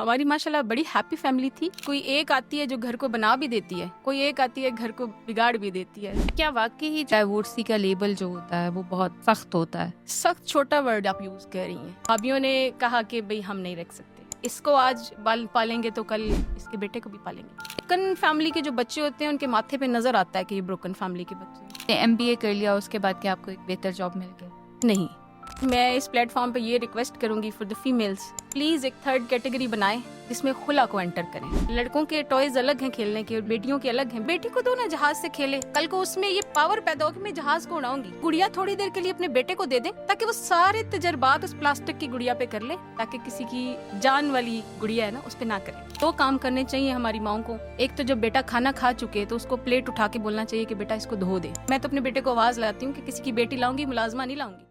हमारी माशाल्लाह बड़ी हैप्पी फैमिली थी। कोई एक आती है जो घर को बना भी देती है, कोई एक आती है घर को बिगाड़ भी देती है। क्या वाकई ही डाइवोर्सी का लेबल जो होता है वो बहुत सख्त होता है? सख्त छोटा वर्ड आप यूज कर रही हैं। भाभीियों ने कहा कि भाई हम नहीं रख सकते इसको, आज बाल पालेंगे तो कल इसके बेटे को भी पालेंगे। ब्रोकन फैमिली के जो बच्चे होते हैं उनके माथे पे नजर आता है कि ये ब्रोकन फैमिली के बच्चे हैं। MBA कर लिया उसके बाद क्या आपको एक बेहतर जॉब मिल गया? नहीं, मैं इस प्लेटफॉर्म पे ये रिक्वेस्ट करूंगी फॉर द फीमेल्स, प्लीज एक थर्ड कैटेगरी बनाएं जिसमें खुला को एंटर करें। लड़कों के टॉयज अलग हैं खेलने के और बेटियों के अलग हैं। बेटी को दो ना जहाज से खेले, कल को उसमें ये पावर पैदा हो कि मैं जहाज को उड़ाऊंगी। गुड़िया थोड़ी देर के लिए अपने बेटे को दे दे ताकि वो सारे तजर्बात उस प्लास्टिक की गुड़िया पे कर ले, ताकि किसी की जान वाली गुड़िया है ना उस पे ना करे। तो काम करने चाहिए हमारी माओ को। एक तो जब बेटा खाना खा चुके तो उसको प्लेट उठा के बोलना चाहिए कि बेटा इसको धो दे। मैं तो अपने बेटे को आवाज लगाती हूँ कि किसी की बेटी लाऊंगी, मुलाजमा नहीं लाऊंगी।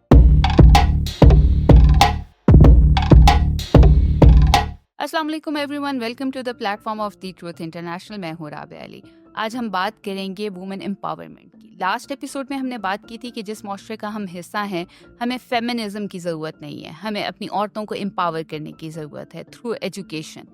अस्सलाम वालेकुम everyone, welcome to the platform of the truth international. मैं हूँ राबिया अली। आज हम बात करेंगे वुमेन एम्पावरमेंट की। लास्ट एपिसोड में हमने बात की थी कि जिस माशरे का हम हिस्सा हैं, हमें फेमिनिज्म की ज़रूरत नहीं है, हमें अपनी औरतों को एम्पावर करने की ज़रूरत है थ्रू एजुकेशन।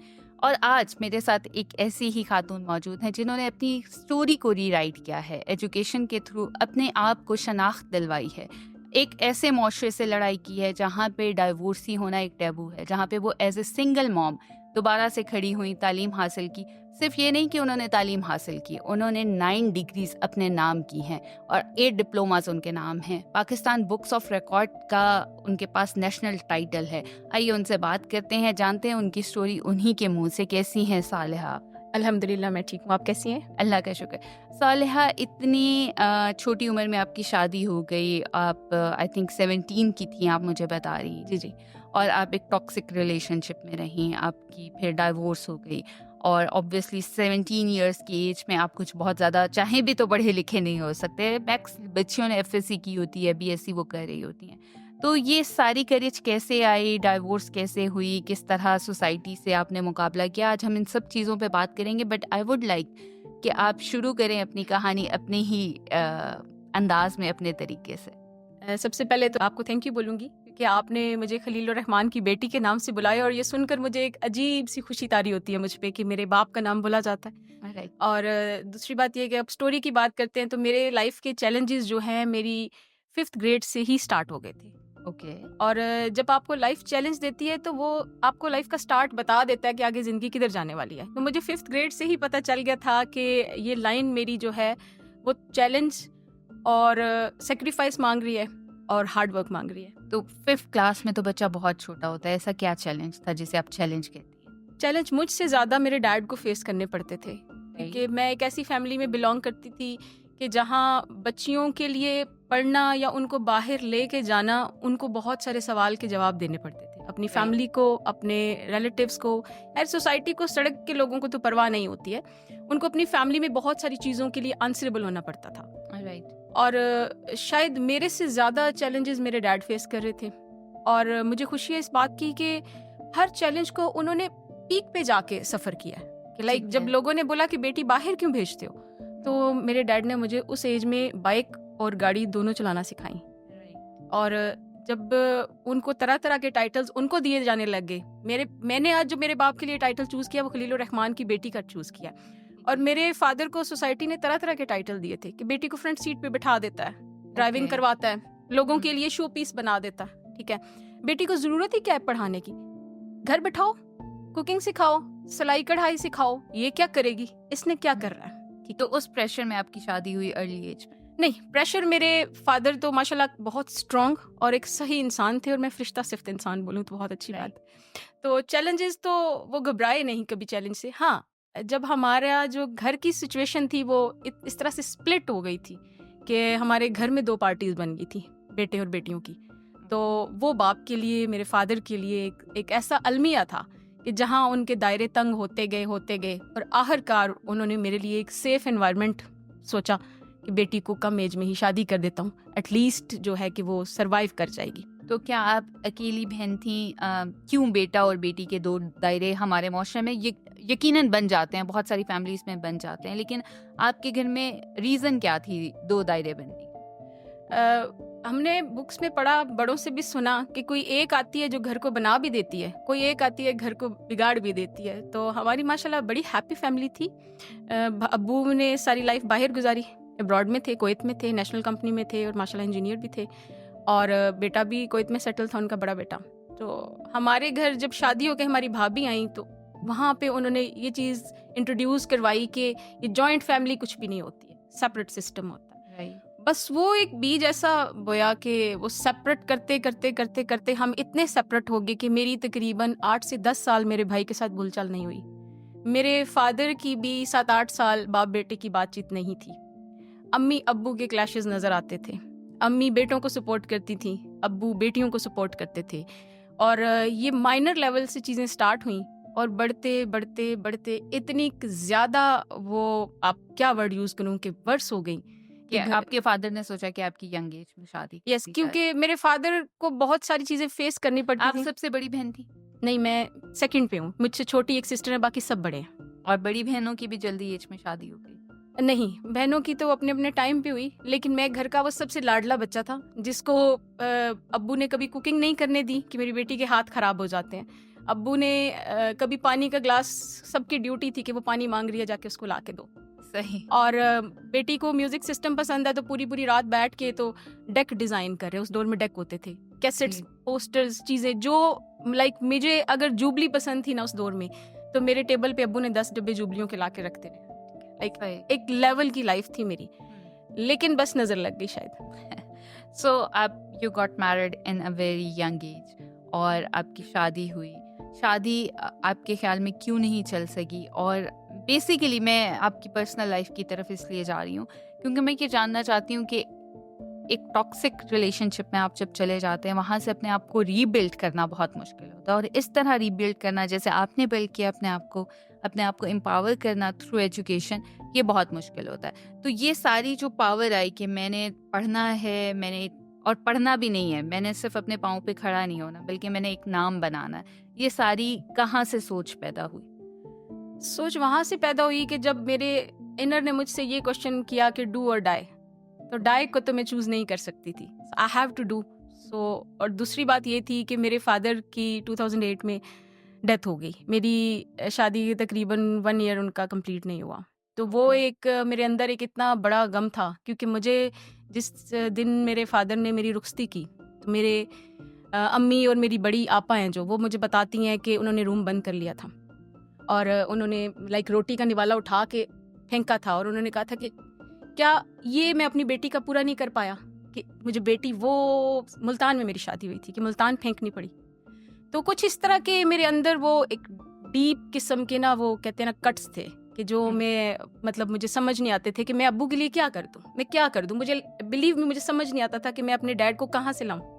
और आज मेरे साथ एक ऐसी ही खातून मौजूद हैं जिन्होंने अपनी स्टोरी को रीराइट किया है, एजुकेशन के थ्रू अपने आप को शनाख्त दिलवाई है, एक ऐसे माशरे से लड़ाई की है जहाँ पे डाइवोर्सी होना एक टैबू है, जहाँ पे वो एज ए सिंगल मॉम दोबारा से खड़ी हुई, तालीम हासिल की। सिर्फ ये नहीं कि उन्होंने तालीम हासिल की, उन्होंने 9 डिग्रीज अपने नाम की हैं और 8 डिप्लोमास उनके नाम हैं। पाकिस्तान बुक्स ऑफ रिकॉर्ड का उनके पास नेशनल टाइटल है। आइए उनसे बात करते हैं, जानते हैं उनकी स्टोरी उन्हीं के मुंह से। कैसी हैं सालिहा? अल्हम्दुलिल्लाह मैं ठीक हूँ, आप कैसी हैं? अल्लाह का शुक्र। सालिहा, इतनी छोटी उम्र में आपकी शादी हो गई, आप आई थिंक 17 की थी आप मुझे बता रही। जी जी। और आप एक टॉक्सिक रिलेशनशिप में रहीं, आपकी फिर डाइवोर्स हो गई और ऑब्वियसली 17 इयर्स की एज में आप कुछ बहुत ज़्यादा चाहें भी तो पढ़े लिखे नहीं हो सकते। मैक्स बच्चियों ने FSC की होती है, BSc वो कर रही होती हैं। तो ये सारी करेज कैसे आई, डाइवोर्स कैसे हुई, किस तरह सोसाइटी से आपने मुकाबला किया, आज हम इन सब चीज़ों पे बात करेंगे। बट आई वुड लाइक कि आप शुरू करें अपनी कहानी अपने ही अंदाज में, अपने तरीके से। सबसे पहले तो आपको थैंक यू बोलूंगी कि आपने मुझे खलीलुर रहमान की बेटी के नाम से बुलाया, और ये सुनकर मुझे एक अजीब सी खुशी तारी होती है मुझ पे कि मेरे बाप का नाम बोला जाता है। Right. और दूसरी बात ये कि अब स्टोरी की बात करते हैं तो मेरे लाइफ के चैलेंजेस जो हैं मेरी 5th ग्रेड से ही स्टार्ट हो गए थे। ओके। और जब आपको लाइफ चैलेंज देती है तो वो आपको लाइफ का स्टार्ट बता देता है कि आगे जिंदगी किधर जाने वाली है। तो मुझे 5th ग्रेड से ही पता चल गया था कि ये लाइन मेरी जो है वो चैलेंज और सेक्रीफाइस मांग रही है और हार्ड वर्क मांग रही है। तो 5th क्लास में तो बच्चा बहुत छोटा होता है, ऐसा क्या चैलेंज था जिसे आप चैलेंज कहती हैं? चैलेंज मुझसे ज़्यादा मेरे डैड को फेस करने पड़ते थे, क्योंकि मैं एक ऐसी फैमिली में बिलोंग करती थी कि जहाँ बच्चियों के लिए पढ़ना या उनको बाहर लेके जाना, उनको बहुत सारे सवाल के जवाब देने पड़ते थे, अपनी फैमिली को, अपने रिलेटिव्स को। यार सोसाइटी को, सड़क के लोगों को तो परवाह नहीं होती है, उनको अपनी फैमिली में बहुत सारी चीज़ों के लिए आंसरेबल होना पड़ता था। राइट। और शायद मेरे से ज़्यादा चैलेंजेस मेरे डैड फेस कर रहे थे। और मुझे खुशी है इस बात की कि हर चैलेंज को उन्होंने पीक पे जाके सफ़र किया है। कि लाइक जब लोगों ने बोला कि बेटी बाहर क्यों भेजते हो, तो मेरे डैड ने मुझे उस एज में बाइक और गाड़ी दोनों चलाना सिखाई। और जब उनको तरह तरह के टाइटल्स उनको दिए जाने लग गए, मैंने आज जो मेरे बाप के लिए टाइटल चूज़ किया वो खलीलुर रहमान की बेटी का चूज़ किया। और मेरे फादर को सोसाइटी ने तरह तरह के टाइटल दिए थे कि बेटी को फ्रंट सीट पे बिठा देता है, ड्राइविंग करवाता है, लोगों के लिए शो पीस बना देता है। ठीक है, बेटी को जरूरत ही क्या है पढ़ाने की? घर बिठाओ, कुकिंग सिखाओ, सिलाई कढ़ाई सिखाओ, ये क्या करेगी, इसने क्या कर रहा है। ठीक, तो उस प्रेशर में आपकी शादी हुई अर्ली एज में? नहीं, प्रेशर, मेरे फादर तो माशाल्लाह बहुत स्ट्रॉन्ग और एक सही इंसान थे, और मैं फरिश्ता सिफ्त इंसान बोलूँ तो बहुत अच्छी बात। तो चैलेंजेस तो वो घबराए नहीं कभी चैलेंज से। हाँ, जब हमारा जो घर की सिचुएशन थी वो इस तरह से स्प्लिट हो गई थी कि हमारे घर में 2 पार्टीज बन गई थी, बेटे और बेटियों की। तो वो बाप के लिए, मेरे फादर के लिए एक ऐसा अलमिया था कि जहाँ उनके दायरे तंग होते गए और आखिरकार उन्होंने मेरे लिए एक सेफ एनवायरनमेंट सोचा कि बेटी को कम एज में ही शादी कर देता हूँ, एटलीस्ट जो है कि वो सरवाइव कर जाएगी। तो क्या आप अकेली बहन थी? क्यों बेटा और बेटी के 2 दायरे हमारे माशरे में यकीनन बन जाते हैं, बहुत सारी फैमिलीज में बन जाते हैं, लेकिन आपके घर में रीज़न क्या थी 2 दायरे बनने? हमने बुक्स में पढ़ा, बड़ों से भी सुना कि कोई एक आती है जो घर को बना भी देती है, कोई एक आती है घर को बिगाड़ भी देती है। तो हमारी माशाल्लाह बड़ी हैप्पी फैमिली थी। अब्बू ने सारी लाइफ बाहर गुजारी, अब्रॉड में थे, कुवैत में थे, नेशनल कंपनी में थे और माशाल्लाह इंजीनियर भी थे। और बेटा भी कुवैत में सेटल था, उनका बड़ा बेटा। तो हमारे घर जब शादी होकर हमारी भाभी आई तो वहाँ पे उन्होंने ये चीज़ इंट्रोड्यूस करवाई कि ये जॉइंट फैमिली कुछ भी नहीं होती है, सेपरेट सिस्टम होता है। राइट। बस वो एक बीज ऐसा बोया कि वो सेपरेट करते करते करते करते हम इतने सेपरेट हो गए कि मेरी तकरीबन 8 से 10 साल मेरे भाई के साथ बोलचाल नहीं हुई। मेरे फादर की भी 7-8 साल बाप बेटे की बातचीत नहीं थी। अम्मी अब्बू के क्लैशेस नज़र आते थे। अम्मी बेटों को सपोर्ट करती थी, अब्बू बेटियों को सपोर्ट करते थे। और ये माइनर लेवल से चीज़ें स्टार्ट हुई और बढ़ते बढ़ते बढ़ते इतनी ज़्यादा, वो आप क्या वर्ड यूज़ करूँ कि वर्स हो गई कि आपके फादर ने सोचा कि आपकी यंग एज में शादी कर यस दी जाए। क्योंकि मेरे फादर को बहुत सारी चीज़ें फेस करनी पड़ती आप थी। सबसे बड़ी बहन थी नहीं, मैं सेकंड पे हूँ, मुझसे छोटी एक सिस्टर है, बाकी सब बड़े हैं। और बड़ी बहनों की भी जल्दी एज में शादी हो गई। नहीं, बहनों की तो अपने अपने टाइम पे हुई, लेकिन मैं घर का वो सबसे लाडला बच्चा था जिसको अब्बू ने कभी कुकिंग नहीं करने दी कि मेरी बेटी के हाथ खराब हो जाते हैं। अब्बू ने कभी पानी का ग्लास, सबकी ड्यूटी थी कि वो पानी मांग रही है जाके उसको ला के दो। सही। और बेटी को म्यूजिक सिस्टम पसंद है तो पूरी पूरी रात बैठ के तो डेक डिजाइन कर रहे, उस दौर में डेक होते थे, कैसेट्स, पोस्टर्स, चीजें जो लाइक मुझे अगर जुबली पसंद थी ना उस दौर में, तो मेरे टेबल पे अब्बू ने 10 डब्बे जुबलियों के ला के रखते रहे। लाइक एक लेवल की लाइफ थी मेरी, लेकिन बस नजर लग गई शायद। सो आप you got married in a very young age और आपकी शादी हुई। शादी आपके ख्याल में क्यों नहीं चल सकी? और बेसिकली मैं आपकी पर्सनल लाइफ की तरफ इसलिए जा रही हूँ क्योंकि मैं ये जानना चाहती हूँ कि एक टॉक्सिक रिलेशनशिप में आप जब चले जाते हैं वहाँ से अपने आप को रीबिल्ड करना बहुत मुश्किल होता है, और इस तरह रीबिल्ड करना जैसे आपने बिल्ड किया अपने आप को एम्पावर करना थ्रू एजुकेशन, ये बहुत मुश्किल होता है। तो ये सारी जो पावर आई कि मैंने पढ़ना है, मैंने और पढ़ना भी नहीं है, मैंने सिर्फ अपने पाँव पे खड़ा नहीं होना बल्कि मैंने एक नाम बनाना है, ये सारी कहाँ से सोच पैदा हुई? सोच वहाँ से पैदा हुई कि जब मेरे इनर ने मुझसे ये क्वेश्चन किया कि डू और डाई, तो डाई को तो मैं चूज़ नहीं कर सकती थी, I have to do so. और दूसरी बात ये थी कि मेरे फादर की 2008 में डेथ हो गई, मेरी शादी तकरीबन 1 ईयर उनका कंप्लीट नहीं हुआ। तो वो एक मेरे अंदर एक इतना बड़ा गम था क्योंकि मुझे जिस दिन मेरे फादर ने मेरी रुखसती की तो मेरे अम्मी और मेरी बड़ी आपा हैं जो, वो मुझे बताती हैं कि उन्होंने रूम बंद कर लिया था और उन्होंने लाइक रोटी का निवाला उठा के फेंका था और उन्होंने कहा था कि क्या ये मैं अपनी बेटी का पूरा नहीं कर पाया कि मुझे बेटी, वो मुल्तान में मेरी शादी हुई थी, कि मुल्तान फेंकनी पड़ी। तो कुछ इस तरह के मेरे अंदर वो एक डीप किस्म के ना, वो कहते हैं ना, कट्स थे कि जो मैं मतलब मुझे समझ नहीं आते थे कि मैं अब्बू के लिए क्या कर दूँ, मैं क्या कर दूँ। मुझे बिलीव में मुझे समझ नहीं आता था कि मैं अपने डैड को कहाँ से लाऊं।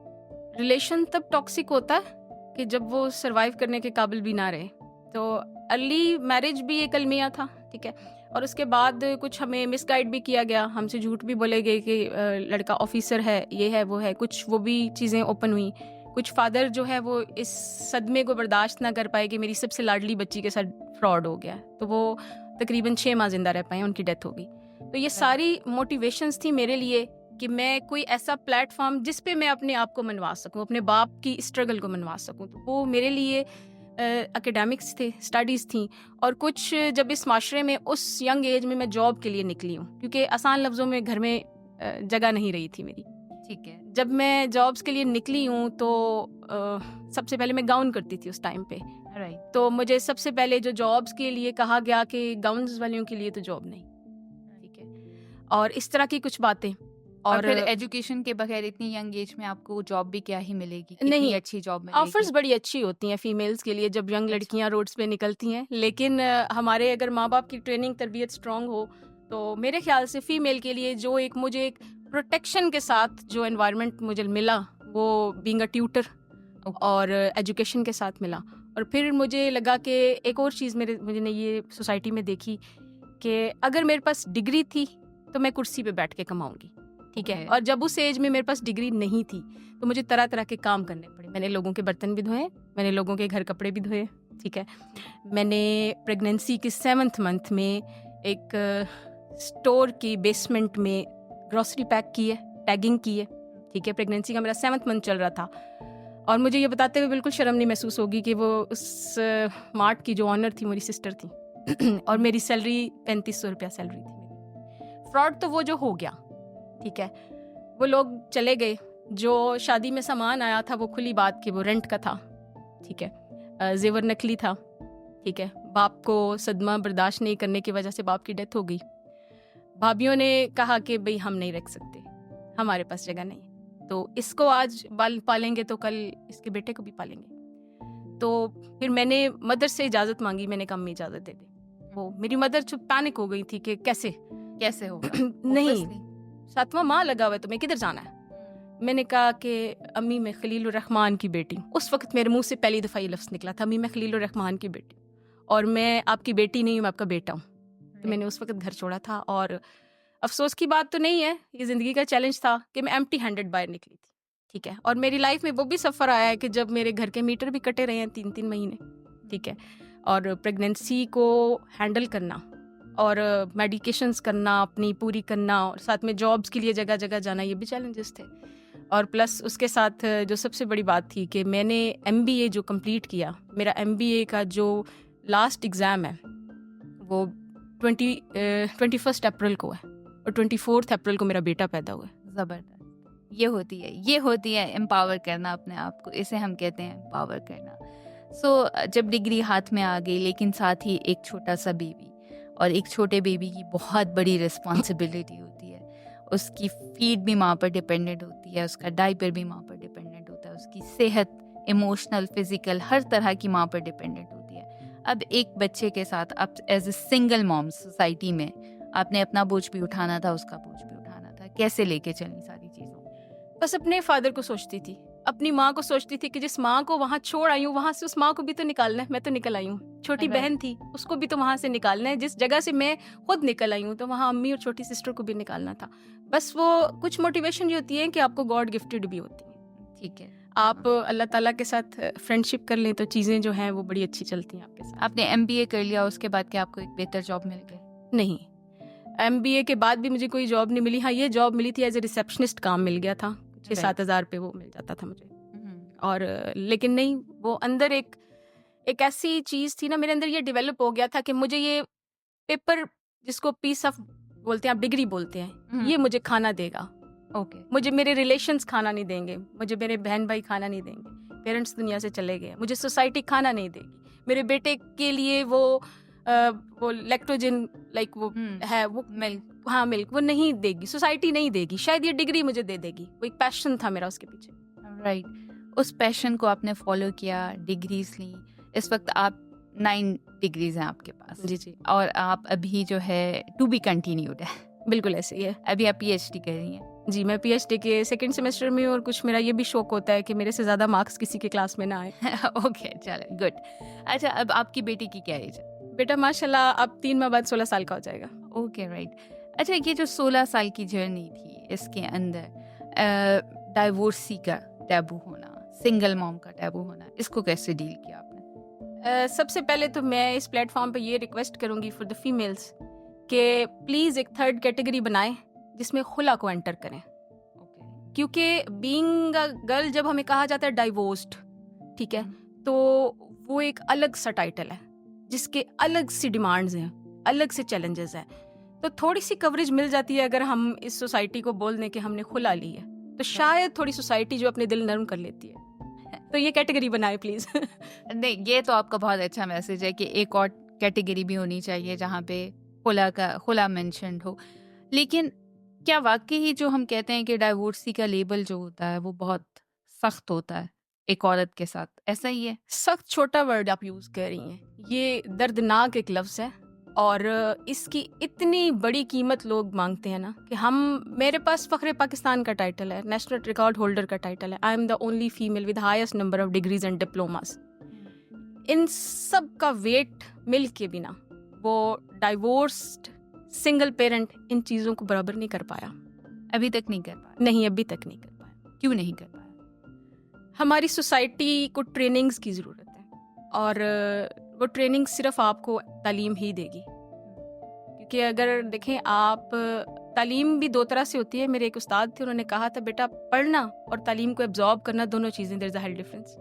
रिलेशन तब टॉक्सिक होता है कि जब वो सरवाइव करने के काबिल भी ना रहे। तो अर्ली मैरिज भी एक अलमिया था, ठीक है। और उसके बाद कुछ हमें मिसगाइड भी किया गया, हमसे झूठ भी बोले गए कि लड़का ऑफिसर है, ये है वो है, कुछ वो भी चीज़ें ओपन हुई। कुछ फादर जो है वो इस सदमे को बर्दाश्त ना कर पाए कि मेरी सबसे लाडली बच्ची के साथ फ्रॉड हो गया, तो वो तकरीबन 6 माह जिंदा रह पाए, उनकी डेथ हो गई। तो ये सारी मोटिवेशंस थी मेरे लिए कि मैं कोई ऐसा प्लेटफॉर्म जिस पे मैं अपने आप को मनवा सकूं, अपने बाप की स्ट्रगल को मनवा सकूं। तो वो मेरे लिए एकेडमिक्स थे, स्टडीज़ थी। और कुछ जब इस माशरे में उस यंग एज में मैं जॉब के लिए निकली हूँ, क्योंकि आसान लफ्ज़ों में घर में जगह नहीं रही थी मेरी, ठीक है। जब मैं जॉब्स के लिए निकली हूँ तो सबसे पहले मैं गाउन करती थी उस टाइम पे, राइट। तो मुझे सबसे पहले जो जॉब्स के लिए कहा गया कि गाउन्स वालियों के लिए तो जॉब नहीं, ठीक है। और इस तरह की कुछ बातें। और फिर एजुकेशन के बगैर इतनी यंग एज में आपको जॉब भी क्या ही मिलेगी, नहीं अच्छी जॉब मिलेगी। ऑफर्स बड़ी अच्छी होती हैं फीमेल्स के लिए जब यंग लड़कियां रोड्स पे निकलती हैं, लेकिन हमारे अगर माँ बाप की ट्रेनिंग तरबियत स्ट्रांग हो तो मेरे ख्याल से फीमेल के लिए जो एक मुझे एक प्रोटेक्शन के साथ जो एनवायरनमेंट मुझे मिला वो बीइंग अ ट्यूटर और एजुकेशन के साथ मिला। और फिर मुझे लगा कि एक और चीज़ मुझे ये सोसाइटी में देखी कि अगर मेरे पास डिग्री थी तो मैं कुर्सी पे बैठ के कमाऊंगी, ठीक है। और जब उस एज में मेरे पास डिग्री नहीं थी तो मुझे तरह तरह के काम करने पड़े। मैंने लोगों के बर्तन भी धोए, मैंने लोगों के घर कपड़े भी धोए, ठीक है। मैंने प्रेगनेंसी के 7th मंथ में एक स्टोर की बेसमेंट में ग्रोसरी पैक की है, टैगिंग की है, ठीक है। प्रेगनेंसी का मेरा 7th मंथ चल रहा था और मुझे ये बताते हुए बिल्कुल शर्म नहीं महसूस होगी कि वो उस मार्ट की जो ऑनर थी मेरी सिस्टर थी और मेरी सैलरी 3500 रुपया सैलरी थी मेरी। फ्रॉड तो वो जो हो गया, ठीक है, वो लोग चले गए। जो शादी में सामान आया था वो खुली बात कि वो रेंट का था, ठीक है, जेवर नकली था, ठीक है। बाप को सदमा बर्दाश्त नहीं करने की वजह से बाप की डेथ हो गई। भाभीयों ने कहा कि भाई हम नहीं रख सकते, हमारे पास जगह नहीं, तो इसको आज पालेंगे तो कल इसके बेटे को भी पालेंगे। तो फिर मैंने मदर से इजाज़त मांगी, मैंने कहा अम्मी इजाज़त दे दे। वो मेरी मदर चुप पैनिक हो गई थी कि कैसे होगा नहीं, 7वां माह लगा हुआ है, तुम्हें किधर जाना है? मैंने कहा कि अम्मी मैं खलीलुर रहमान की बेटी। उस वक्त मेरे मुंह से पहली दफ़ा ये लफ्ज़ निकला था, अम्मी मैं खलीलुर रहमान की बेटी, और मैं आपकी बेटी नहीं हूँ, मैं आपका बेटा हूँ। तो मैंने उस वक्त घर छोड़ा था और अफसोस की बात तो नहीं है, ये ज़िंदगी का चैलेंज था कि मैं एम्प्टी हैंडेड बाहर निकली थी, ठीक है। और मेरी लाइफ में वो भी सफ़र आया है कि जब मेरे घर के मीटर भी कटे रहे हैं 3-3 महीने, ठीक है, और प्रेगनेंसी को हैंडल करना और मेडिकेशंस करना अपनी पूरी करना और साथ में जॉब्स के लिए जगह जगह जाना, ये भी चैलेंजेस थे। और प्लस उसके साथ जो सबसे बड़ी बात थी कि मैंने MBA जो कंप्लीट किया, मेरा MBA का जो लास्ट एग्ज़ाम है वो 21 अप्रैल को है और 24 अप्रैल को मेरा बेटा पैदा हुआ है। ज़बरदस्त। ये होती है एम्पावर करना अपने आप को, इसे हम कहते हैं एम्पावर करना। सो जब डिग्री हाथ में आ गई, लेकिन साथ ही एक छोटा सा बेबी, और एक छोटे बेबी की बहुत बड़ी रिस्पॉन्सिबिलिटी होती है। उसकी फीड भी माँ पर डिपेंडेंट होती है, उसका डायपर भी माँ पर डिपेंडेंट होता है, उसकी सेहत, इमोशनल, फिजिकल, हर तरह की माँ पर डिपेंडेंट होती है। अब एक बच्चे के साथ आप as a single mom society में आपने अपना बोझ भी उठाना था, उसका बोझ भी उठाना था, कैसे लेके चलनी सारी चीज़ों? बस अपने फादर को सोचती थी, अपनी माँ को सोचती थी कि जिस माँ को वहाँ छोड़ आई हूँ वहाँ से उस माँ को भी तो निकालना है। मैं तो निकल आई हूँ, छोटी बहन थी उसको भी तो वहाँ से निकालना है। जिस जगह से मैं खुद निकल आई हूँ तो वहाँ अम्मी और छोटी सिस्टर को भी निकालना था। बस वो कुछ मोटिवेशन जो होती है कि आपको गॉड गिफ्टेड भी होती है, ठीक है। आप अल्लाह ताला के साथ फ्रेंडशिप कर लें तो चीज़ें जो हैं वो बड़ी अच्छी चलती हैं आपके साथ। आपने MBA कर लिया, उसके बाद क्या आपको एक बेहतर जॉब मिल गई? नहीं, MBA के बाद भी मुझे कोई जॉब नहीं मिली। हाँ, ये जॉब मिली थी एज ए रिसेप्शनिस्ट, काम मिल गया था, 6-7 हज़ार पे वो मिल जाता था मुझे। और लेकिन नहीं, वो अंदर एक ऐसी चीज़ थी ना, मेरे अंदर ये डेवलप हो गया था कि मुझे ये पेपर, जिसको पीस ऑफ बोलते हैं आप, डिग्री बोलते हैं, ये मुझे खाना देगा। ओके। मुझे मेरे रिलेशंस खाना नहीं देंगे, मुझे मेरे बहन भाई खाना नहीं देंगे, पेरेंट्स दुनिया से चले गए, मुझे सोसाइटी खाना नहीं देगी, मेरे बेटे के लिए वो लैक्टोजन लाइक वो है वो मिल्क, हाँ मिल्क, वो नहीं देगी, सोसाइटी नहीं देगी, शायद ये डिग्री मुझे दे देगी। वो एक पैशन था मेरा उसके पीछे। राइट। उस पैशन को आपने फॉलो किया, डिग्रीज ली। इस वक्त आप 9 डिग्रीज हैं आपके पास। जी जी। और आप अभी जो है टू बी कंटिन्यूड है। बिल्कुल ऐसे ही है। अभी आप PhD कर रही हैं। जी, मैं PhD के 2nd सेमेस्टर में हूँ और कुछ मेरा ये भी शौक होता है कि मेरे से ज़्यादा मार्क्स किसी के क्लास में ना आए। ओके, चलो गुड। अच्छा, अब आपकी बेटी की क्या एज है? बेटा माशाल्लाह अब 3 माह बाद 16 साल का हो जाएगा। Okay, right. अच्छा, ये जो 16 साल की जर्नी थी, इसके अंदर डाइवोर्सी का टैबू होना, सिंगल मॉम का टैबू होना, इसको कैसे डील किया आपने? सबसे पहले तो मैं इस प्लेटफॉर्म पे ये रिक्वेस्ट करूँगी फॉर द फीमेल्स कि प्लीज़ एक 3rd कैटेगरी बनाएं जिसमें खुला को एंटर करें। क्योंकि बीइंग अ गर्ल जब हमें कहा जाता है डाइवोर्स्ड, ठीक है, तो वो एक अलग सा टाइटल है जिसके अलग सी डिमांड्स हैं, अलग से चैलेंजेस हैं। तो थोड़ी सी कवरेज मिल जाती है अगर हम इस सोसाइटी को बोल दें कि हमने खुला ली है, तो शायद थोड़ी सोसाइटी जो अपने दिल नरम कर लेती है। तो ये कैटेगरी बनाए प्लीज। नहीं, ये तो आपका बहुत अच्छा मैसेज है कि एक और कैटेगरी भी होनी चाहिए जहाँ पे खुला मेंशन्ड हो। लेकिन क्या वाकई ही जो हम कहते हैं कि डाइवोर्सी का लेबल जो होता है वो बहुत सख्त होता है एक औरत के साथ, ऐसा ही है? सख्त छोटा वर्ड आप यूज कर रही हैं, ये दर्दनाक एक लफ्ज है और इसकी इतनी बड़ी कीमत लोग मांगते हैं ना कि मेरे पास फख्रे पाकिस्तान का टाइटल है, नेशनल रिकॉर्ड होल्डर का टाइटल है, I am the only female with highest number of degrees and diplomas. इन सब का वेट मिल के बिना वो डाइवोर्स्ड सिंगल पेरेंट इन चीज़ों को बराबर नहीं कर पाया। अभी तक नहीं कर पाया? नहीं, अभी तक नहीं कर पाया। क्यों नहीं कर पाया? हमारी सोसाइटी को ट्रेनिंग्स की ज़रूरत है और वो ट्रेनिंग सिर्फ आपको तालीम ही देगी। क्योंकि अगर देखें आप तालीम भी दो तरह से होती है। मेरे एक उस्ताद थे, उन्होंने कहा था बेटा पढ़ना और तालीम को एब्जॉर्ब करना दोनों चीज़ें, there is a high difference.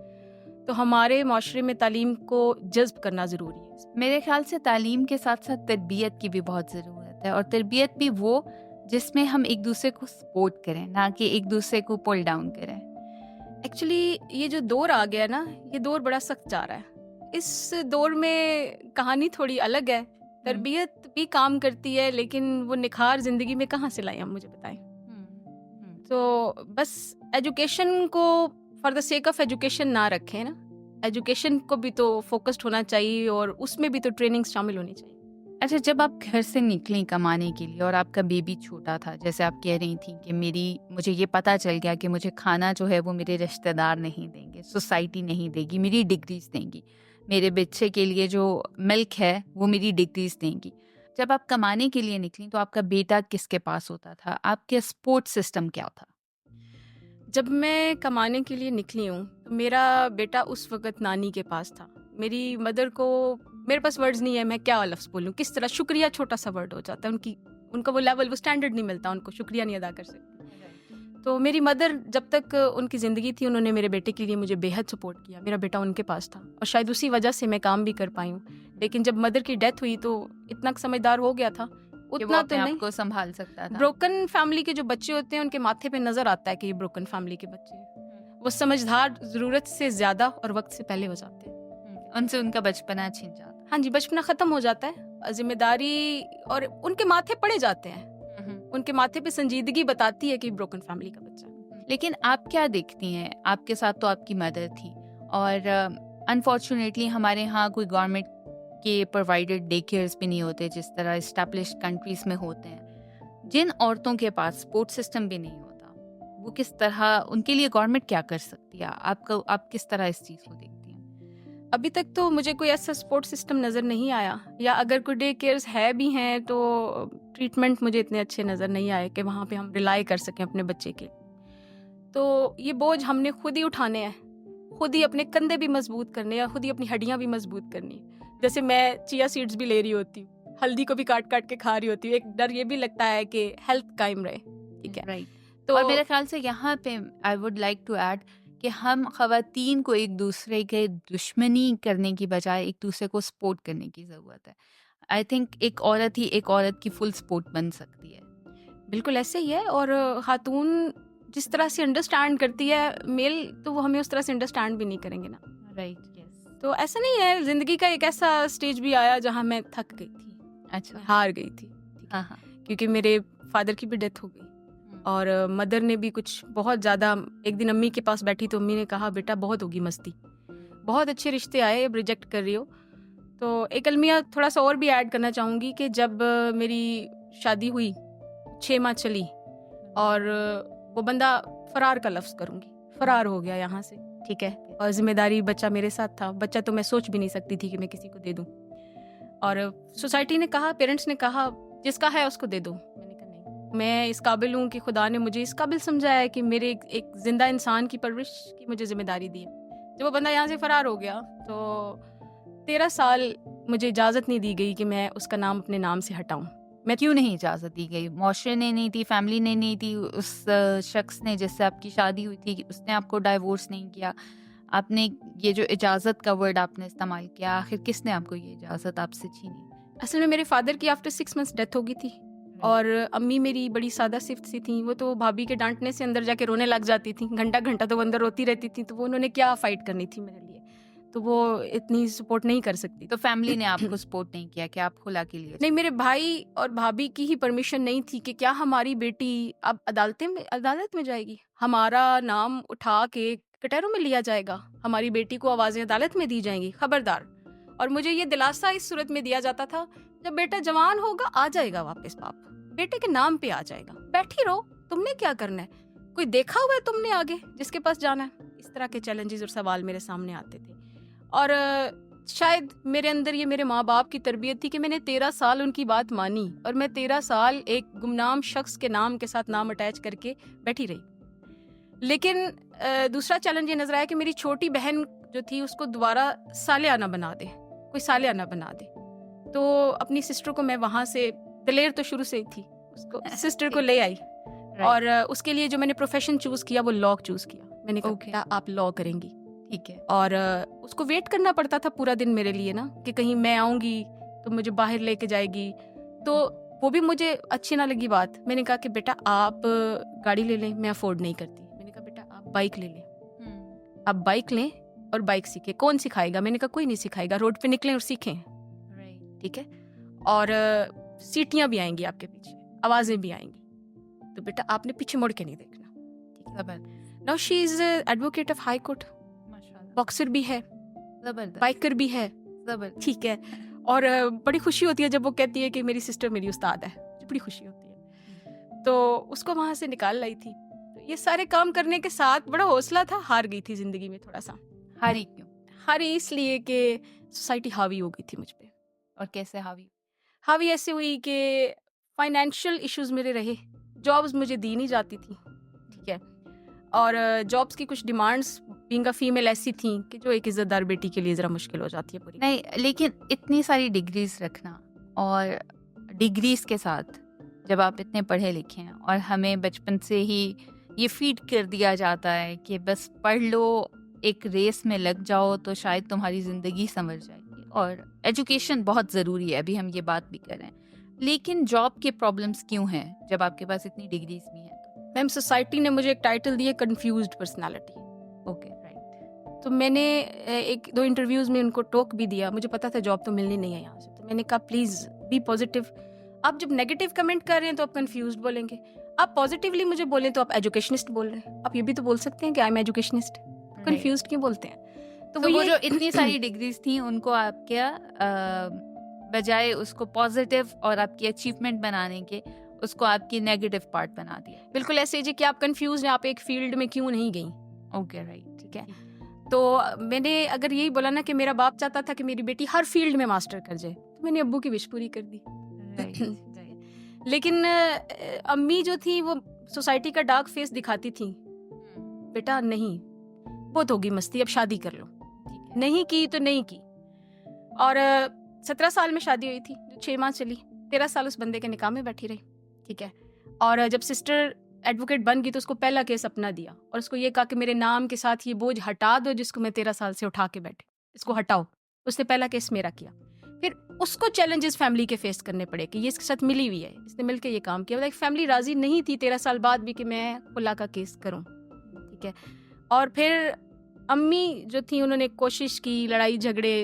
तो हमारे माशरे में तालीम को जज्ब करना ज़रूरी है। मेरे ख्याल से तालीम के साथ साथ तरबियत की भी बहुत ज़रूरत है, और तरबियत भी वो जिसमें हम एक दूसरे को सपोर्ट करें, ना कि एक दूसरे को पुल डाउन करें। एक्चुअली ये जो दौर आ गया ना, ये दौर बड़ा सख्त जा रहा है। इस दौर में कहानी थोड़ी अलग है। तरबियत भी काम करती है, लेकिन वो निखार ज़िंदगी में कहाँ से लाएं हम, मुझे बताएं। तो बस एजुकेशन को for the sake of education ना रखें ना, एजुकेशन को भी तो फोकस्ड होना चाहिए और उसमें भी तो ट्रेनिंग शामिल होनी चाहिए। अच्छा, जब आप घर से निकली कमाने के लिए और आपका बेबी छोटा था, जैसे आप कह रही थी कि मुझे ये पता चल गया कि मुझे खाना जो है वो मेरे रिश्तेदार नहीं देंगे, सोसाइटी नहीं देगी, मेरी डिग्रीज देंगी, मेरे बच्चे के लिए जो मिल्क है वो मेरी डिग्रीज देंगी। जब आप कमाने के लिए निकली तो आपका बेटा किसके पास होता था? आपके सपोर्ट सिस्टम क्या था? जब मैं कमाने के लिए निकली हूँ तो मेरा बेटा उस वक्त नानी के पास था। मेरी मदर को, मेरे पास वर्ड्स नहीं है, मैं क्या लफ्ज़ बोलूँ, किस तरह शुक्रिया छोटा सा वर्ड हो जाता है। उनका वो लेवल, वो स्टैंडर्ड नहीं मिलता, उनको शुक्रिया नहीं अदा कर सकते। तो मेरी मदर जब तक उनकी ज़िंदगी थी, उन्होंने मेरे बेटे के लिए मुझे बेहद सपोर्ट किया। मेरा बेटा उनके पास था और शायद उसी वजह से मैं काम भी कर पाई हूँ। लेकिन जब मदर की डेथ हुई तो इतना समझदार हो गया था, उतना तो नहीं आपको संभाल सकता था। ब्रोकन फैमिली के जो बच्चे होते हैं उनके माथे पे नजर आता है कि ये ब्रोकन फैमिली के बच्चे हैं। वो समझदार ज़रूरत से ज़्यादा और वक्त से पहले हो जाते हैं। उनसे उनका बचपना छीन जाता है। हाँ जी, बचपना ख़त्म हो जाता है, जिम्मेदारी और उनके माथे पड़े जाते हैं। उनके माथे पे संजीदगी बताती है कि ब्रोकन फैमिली का बच्चा। लेकिन आप क्या देखती हैं? आपके साथ तो आपकी मदर थी, और अनफॉर्चुनेटली हमारे यहाँ कोई गवर्नमेंट के प्रोवाइडेड डे केयर्स भी नहीं होते जिस तरह इस्टेब्लिश्ड कंट्रीज में होते हैं। जिन औरतों के पास सपोर्ट सिस्टम भी नहीं होता, वो किस तरह, उनके लिए गवर्नमेंट क्या कर सकती है? आप किस तरह इस चीज़ को देखती हैं? अभी तक तो मुझे कोई ऐसा सपोर्ट सिस्टम नज़र नहीं आया, या अगर कोई डे केयर्स है भी हैं तो ट्रीटमेंट मुझे इतने अच्छे नज़र नहीं आए कि वहाँ पे हम रिलाई कर सकें अपने बच्चे के। तो ये बोझ हमने खुद ही उठाने हैं, खुद ही अपने कंधे भी मजबूत करने हैं, खुद ही अपनी हड्डियाँ भी मजबूत करनी है। जैसे मैं चिया सीड्स भी ले रही होती हूँ, हल्दी को भी काट काट के खा रही होती हूँ, एक डर ये भी लगता है कि हेल्थ कायम रहे। ठीक है, राइट। तो और मेरे ख्याल से यहाँ पे I would like to add कि हम ख़वातीन को एक दूसरे के दुश्मनी करने की बजाय एक दूसरे को सपोर्ट करने की ज़रूरत है। आई थिंक एक औरत ही एक औरत की फुल सपोर्ट बन सकती है। बिल्कुल ऐसे ही है। और खातून जिस तरह से अंडरस्टैंड करती है मेल, तो वो हमें उस तरह से अंडरस्टैंड भी नहीं करेंगे ना। Right, yes. तो ऐसा नहीं है, ज़िंदगी का एक ऐसा स्टेज भी आया जहाँ मैं थक गई थी, अच्छा। हार गई थी। हाँ हाँ। क्योंकि मेरे फादर की भी डेथ हो गई और मदर ने भी कुछ बहुत ज़्यादा। एक दिन अम्मी के पास बैठी तो अम्मी ने कहा, बेटा बहुत होगी मस्ती, बहुत अच्छे रिश्ते आए, अब रिजेक्ट कर रही हो। तो एक अलमिया थोड़ा सा और भी ऐड करना चाहूँगी कि जब मेरी शादी हुई, 6 माह चली और वो बंदा, फरार का लफ्ज़ करूँगी, फरार हो गया यहाँ से, ठीक है। और जिम्मेदारी बच्चा मेरे साथ था, बच्चा तो मैं सोच भी नहीं सकती थी कि मैं किसी को दे दूँ। और सोसाइटी ने कहा, पेरेंट्स ने कहा जिसका है उसको दे दो। मैंने कहा नहीं, मैं इस काबिल हूँ कि खुदा ने मुझे इस काबिल समझा है कि मेरे एक जिंदा इंसान की परवरिश की मुझे जिम्मेदारी दी है। जब वो बंदा यहाँ से फरार हो गया तो 13 साल मुझे इजाज़त नहीं दी गई कि मैं उसका नाम अपने नाम से हटाऊँ। मैं क्यों नहीं इजाज़त दी गई? मुआशरे ने नहीं दी, फैमिली ने नहीं दी, उस शख्स ने जिससे आपकी शादी हुई थी उसने आपको डाइवोर्स नहीं किया, आपने ये जो इजाज़त का वर्ड आपने इस्तेमाल किया, आखिर किसने आपको ये इजाज़त आपसे छीनी? असल में मेरे फादर की आफ्टर 6 मंथ्स डेथ हो गई थी और अम्मी मेरी बड़ी सादा सिफ्त सी थी। वो तो भाभी के डांटने से अंदर जाके रोने लग जाती थी, घंटा घंटा तो वो अंदर रोती रहती थी। तो वो उन्होंने क्या फ़ाइट करनी थी मेरे लिए, तो वो इतनी सपोर्ट नहीं कर सकती। तो फैमिली ने आपको सपोर्ट नहीं किया कि आप खुला के लिए? नहीं, मेरे भाई और भाभी की ही परमिशन नहीं थी कि क्या हमारी बेटी अब अदालत में जाएगी, हमारा नाम उठा के कटहरों में लिया जाएगा, हमारी बेटी को आवाज़ें अदालत में दी जाएंगी, खबरदार। और मुझे ये दिलासा इस सूरत में दिया जाता था, जब बेटा जवान होगा आ जाएगा वापस, बाप बेटे के नाम पे आ जाएगा, बैठी रहो, तुमने क्या करना है, कोई देखा हुआ है तुमने आगे जिसके पास जाना है। इस तरह के चैलेंजेस और सवाल मेरे सामने आते थे। और शायद मेरे अंदर ये मेरे माँ बाप की तरबियत थी कि मैंने 13 साल उनकी बात मानी और मैं 13 साल एक गुमनाम शख्स के नाम के साथ नाम अटैच करके बैठी रही। लेकिन दूसरा चैलेंज ये नजर आया कि मेरी छोटी बहन जो थी उसको दोबारा सालियाना बना दे, कोई सालियाना बना दे। तो अपनी सिस्टर को मैं वहाँ से, दलेर तो शुरू से ही थी, उसको सिस्टर को ले आई और उसके लिए जो मैंने प्रोफेशन चूज किया वो लॉ चूज किया। मैंने कहा Okay. बेटा आप लॉ करेंगी, ठीक है। और उसको वेट करना पड़ता था पूरा दिन मेरे लिए ना, कि कहीं मैं आऊंगी तो मुझे बाहर लेके जाएगी, तो वो भी मुझे अच्छी ना लगी बात। मैंने कहा कि बेटा आप गाड़ी ले लें, मैं अफोर्ड नहीं करती। मैंने कहा बेटा आप बाइक ले लें, आप बाइक लें और बाइक सीखें। कौन सिखाएगा? मैंने कहा कोई नहीं सिखाएगा, रोड पे निकलें और सीखें, ठीक है। और सीटियां भी आएंगी आपके पीछे, आवाजें भी आएंगी, तो बेटा आपने पीछे मुड़ के नहीं देखना। Now she is advocate of high court, boxer भी है, बाइकर भी है, ठीक है। और बड़ी खुशी होती है जब वो कहती है कि मेरी सिस्टर मेरी उस्ताद है, मुझे बड़ी खुशी होती है। तो उसको वहां से निकाल लाई थी। तो ये सारे काम करने के साथ बड़ा हौसला था, हार गई थी जिंदगी में थोड़ा सा। हारी क्यों? हारी इसलिए कि सोसाइटी हावी हो गई थी मुझ पे। और कैसे हावी? हावी ऐसे हुई कि फाइनेंशियल इश्यूज मेरे रहे, जॉब्स मुझे दी नहीं जाती थी, ठीक है। और जॉब्स की कुछ डिमांड्स बीइंग अ फीमेल ऐसी थी कि जो एक इज्जतदार बेटी के लिए जरा मुश्किल हो जाती है पूरी। नहीं, लेकिन इतनी सारी डिग्रीज रखना, और डिग्रीज के साथ जब आप इतने पढ़े लिखे हैं और हमें बचपन से ही ये फीड कर दिया जाता है कि बस पढ़ लो, एक रेस में लग जाओ तो शायद तुम्हारी ज़िंदगी संवर जाएगी, और एजुकेशन बहुत ज़रूरी है, अभी हम ये बात भी कर रहे हैं। लेकिन जॉब के प्रॉब्लम्स क्यों हैं जब आपके पास इतनी डिग्रीज भी हैं? मैम सोसाइटी ने मुझे एक टाइटल दिया, कंफ्यूज्ड पर्सनालिटी। Okay, right. तो मैंने एक दो इंटरव्यूज में उनको टोक भी दिया, मुझे पता था जॉब तो मिलनी नहीं है यहाँ से। तो मैंने कहा प्लीज बी पॉजिटिव। आप जब नेगेटिव कमेंट कर रहे हैं तो आप कंफ्यूज्ड बोलेंगे, आप पॉजिटिवली मुझे बोलें तो आप एजुकेशनिस्ट बोल रहे हैं। आप ये भी तो बोल सकते हैं कि आई एम एजुकेशनिस्ट, कंफ्यूज्ड क्यों बोलते हैं? तो वो जो इतनी सारी डिग्रीज थी उनको आप क्या बजाय उसको पॉजिटिव और आपकी अचीवमेंट बनाने के, उसको आपकी नेगेटिव पार्ट बना दिया। बिल्कुल ऐसे जी कि आप कंफ्यूज हैं, आप एक फील्ड में क्यों नहीं गई। ओके, राइट, ठीक है। तो मैंने अगर यही बोला ना कि मेरा बाप चाहता था कि मेरी बेटी हर फील्ड में मास्टर कर जाए, तो मैंने अब्बू की विश पूरी कर दी। लेकिन अम्मी जो थी वो सोसाइटी का डार्क फेस दिखाती थी, बेटा नहीं बहुत होगी मस्ती, अब शादी कर लो। नहीं की तो नहीं की। और 17 साल में शादी हुई थी, जो 6 माह चली, 13 साल उस बंदे के निकाह में बैठी रही, ठीक है। और जब सिस्टर एडवोकेट बन गई तो उसको पहला केस अपना दिया और उसको ये कहा कि मेरे नाम के साथ ये बोझ हटा दो जिसको मैं 13 साल से उठा के बैठे, इसको हटाओ। उसने पहला केस मेरा किया। फिर उसको चैलेंजेस फैमिली के फेस करने पड़े कि ये इसके साथ मिली हुई है, इसने मिलकर ये काम किया। फैमिली राजी नहीं थी 13 साल बाद भी कि मैं खुला का केस करूं, ठीक है। और फिर अम्मी जो थी उन्होंने कोशिश की, लड़ाई झगड़े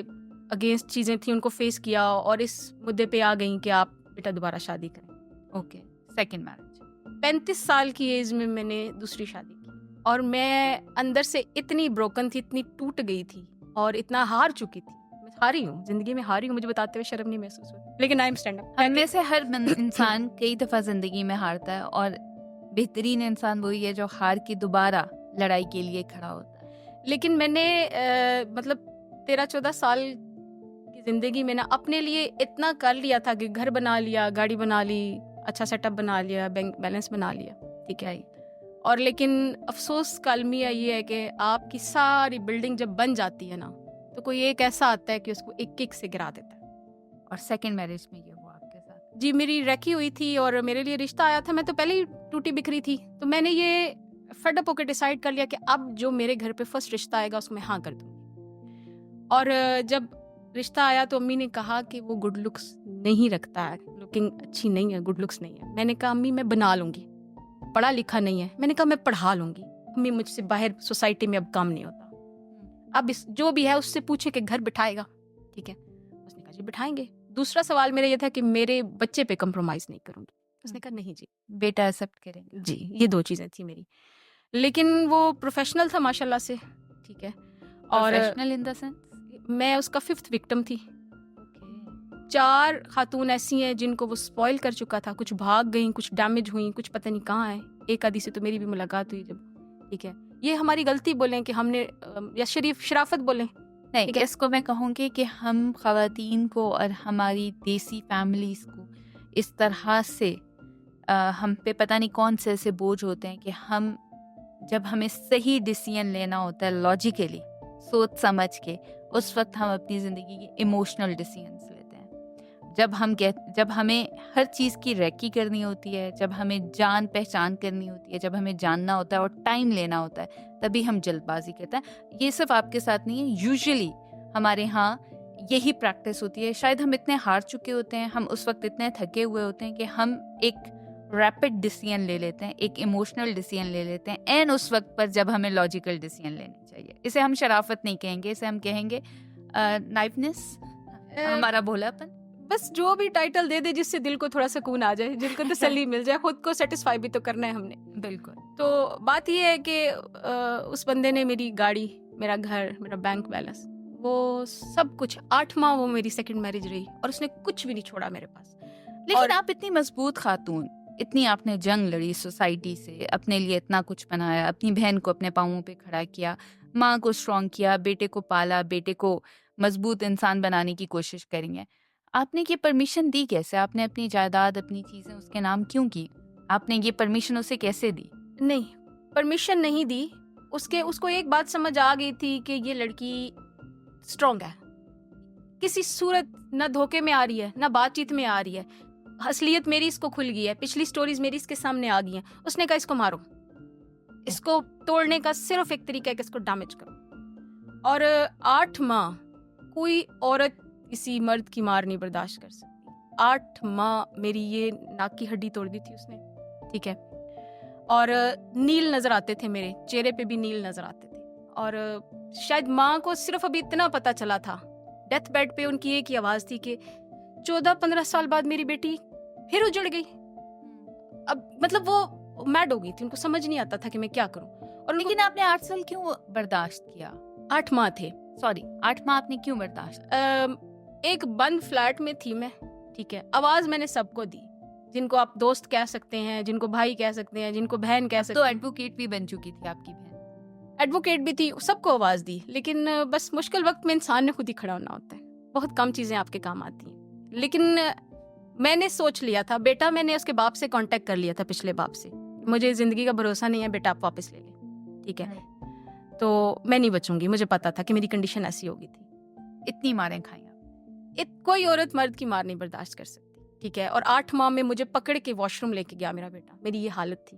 अगेंस्ट चीज़ें थी उनको फेस किया और इस मुद्दे पे आ गई कि आप बेटा दोबारा शादी करें। Okay, second marriage. 35 साल की एज में मैंने दूसरी शादी की और मैं अंदर से इतनी ब्रोकन थी, इतनी टूट गई थी और इतना हार चुकी थी। मैं हारी हूँ, जिंदगी में हारी हूँ, मुझे बताते हुए शर्म नहीं महसूस हुई, लेकिन आई एम स्टैंड अप। हम में से हर इंसान कई दफ़ा ज़िंदगी में हारता है, और बेहतरीन इंसान वही है जो हार के दोबारा लड़ाई के लिए खड़ा होता है। लेकिन मैंने मतलब 13-14 साल की ज़िंदगी में ना अपने लिए इतना कर लिया था कि घर बना लिया, गाड़ी बना ली, अच्छा सेटअप बना लिया, बैंक बैलेंस बना लिया, ठीक है। और लेकिन अफसोस का अलमिया ये है कि आपकी सारी बिल्डिंग जब बन जाती है ना तो कोई एक ऐसा आता है कि उसको एक किक से गिरा देता है। और सेकंड मैरिज में ये हुआ आपके साथ? जी, मेरी रखी हुई थी और मेरे लिए रिश्ता आया था, मैं तो पहले ही टूटी बिखरी थी। तो मैंने ये फेड अप होकर डिसाइड कर लिया कि अब जो मेरे घर पे फर्स्ट रिश्ता आएगा उसको मैं हाँ कर दूंगी। और जब रिश्ता आया तो अम्मी ने कहा कि वो गुड लुक्स नहीं रखता है, लुकिंग अच्छी नहीं है, गुड लुक्स नहीं है। मैंने कहा अम्मी मैं बना लूंगी, पढ़ा लिखा नहीं है। मैंने कहा मैं पढ़ा लूंगी, अम्मी मुझसे बाहर सोसाइटी में अब काम नहीं होता, अब इस जो भी है उससे पूछे कि घर बिठाएगा, ठीक है। उसने कहा जी बिठाएंगे। दूसरा सवाल मेरा ये था कि मेरे बच्चे पे कंप्रोमाइज नहीं करूंगी। उसने कहा नहीं जी, बेटा एक्सेप्ट करेंगे। जी, ये 2 चीजें थी मेरी। लेकिन वो प्रोफेशनल था माशाल्लाह से, ठीक है। और प्रोफेशनल इन द सेंस मैं उसका 5th विक्टिम थी। 4 खातून ऐसी हैं जिनको वो स्पॉइल कर चुका था, कुछ भाग गई, कुछ डैमेज हुई, कुछ पता नहीं कहाँ है। एक आधी से तो मेरी भी मुलाकात हुई जब, ठीक है। ये हमारी गलती बोलें कि हमने, या शराफत बोलें, नहीं, इसको मैं कहूँगी कि हम ख़वातीन को और हमारी देसी फैमिलीज़ को इस तरह से हम पे पता नहीं कौन से ऐसे बोझ होते हैं कि हम जब हमें सही डिसीजन लेना होता है लॉजिकली सोच समझ के, उस वक्त हम अपनी ज़िंदगी के इमोशनल डिसीजंस लेते हैं। जब हमें हर चीज़ की रेकी करनी होती है, जब हमें जान पहचान करनी होती है, जब हमें जानना होता है और टाइम लेना होता है, तभी हम जल्दबाजी करते हैं। ये सिर्फ आपके साथ नहीं है, यूजुअली हमारे यहाँ यही प्रैक्टिस होती है। शायद हम इतने हार चुके होते हैं, हम उस वक्त इतने थके हुए होते हैं कि हम एक रैपिड डिसीजन ले लेते हैं, एक इमोशनल डिसीजन ले लेते हैं, एंड उस वक्त पर जब हमें लॉजिकल डिसीजन लेने चाहिए। इसे हम शराफत नहीं कहेंगे, इसे हम कहेंगे नाइवनेस, हमारा भोलापन। बस जो भी टाइटल दे दे जिससे दिल को थोड़ा सुकून आ जाए, जिनको तसल्ली मिल जाए, खुद को सेटिस्फाई भी तो करना है हमने। बिल्कुल। तो बात ये है कि उस बंदे ने मेरी गाड़ी, मेरा घर, मेरा बैंक बैलेंस, वो सब कुछ, 8 माह वो मेरी सेकंड मैरिज रही और उसने कुछ भी नहीं छोड़ा मेरे पास। लेकिन आप इतनी मजबूत खातून, इतनी आपने जंग लड़ी सोसाइटी से, अपने लिए इतना कुछ बनाया, अपनी बहन को अपने पाँवों पे खड़ा किया, माँ को स्ट्रॉन्ग किया, बेटे को पाला, बेटे को मजबूत इंसान बनाने की कोशिश करी है। आपने ये परमिशन दी कैसे? आपने अपनी जायदाद, अपनी चीजें उसके नाम क्यों की? आपने ये परमिशन उसे कैसे दी? नहीं, परमिशन नहीं दी। उसको एक बात समझ आ गई थी कि ये लड़की स्ट्रॉन्ग है, किसी सूरत ना धोखे में आ रही है, ना बातचीत में आ रही है, असलियत मेरी इसको खुल गई है, पिछली स्टोरीज मेरी इसके सामने आ गई हैं। उसने कहा इसको मारो, इसको तोड़ने का सिर्फ एक तरीका है कि इसको डैमेज करो। और 8 माह कोई औरत किसी मर्द की मार नहीं बर्दाश्त कर सकती। 8 माह मेरी ये नाक की हड्डी तोड़ दी थी उसने, ठीक है। और नील नजर आते थे, मेरे चेहरे पे भी नील नजर आते थे। और शायद माँ को सिर्फ अभी इतना पता चला था, डेथ बेड पे उनकी एक ही आवाज थी कि 14-15 साल बाद मेरी बेटी फिर उजड़ गई। अब मतलब वो मैड हो गई थी, उनको समझ नहीं आता था कि मैं क्या करूं। और लेकिन आपने 8 साल क्यों बर्दाश्त किया? 8 माह थे, सॉरी 8 माह आपने क्यों बर्दाश्त? एक बंद फ्लैट में थी मैं, ठीक है। आवाज मैंने सबको दी, जिनको आप दोस्त कह सकते हैं, जिनको भाई कह सकते हैं, जिनको बहन कह सकते तो हैं। एडवोकेट भी बन चुकी थी आपकी बहन? एडवोकेट भी थी, सबको आवाज दी। लेकिन बस मुश्किल वक्त में इंसान ने खुद ही खड़ा होना होता है। बहुत कम चीजें आपके काम आती हैं। लेकिन मैंने सोच लिया था, बेटा, मैंने उसके बाप से कांटेक्ट कर लिया था, पिछले बाप से, मुझे जिंदगी का भरोसा नहीं है, बेटा आप वापस ले ले, ठीक है। तो मैं नहीं बचूंगी, मुझे पता था कि मेरी कंडीशन ऐसी होगी थी। इतनी मारें खाई? कोई औरत मर्द की मार नहीं बर्दाश्त कर सकती, ठीक है। और 8 माह में मुझे पकड़ के वॉशरूम लेके गया मेरा बेटा, मेरी ये हालत थी।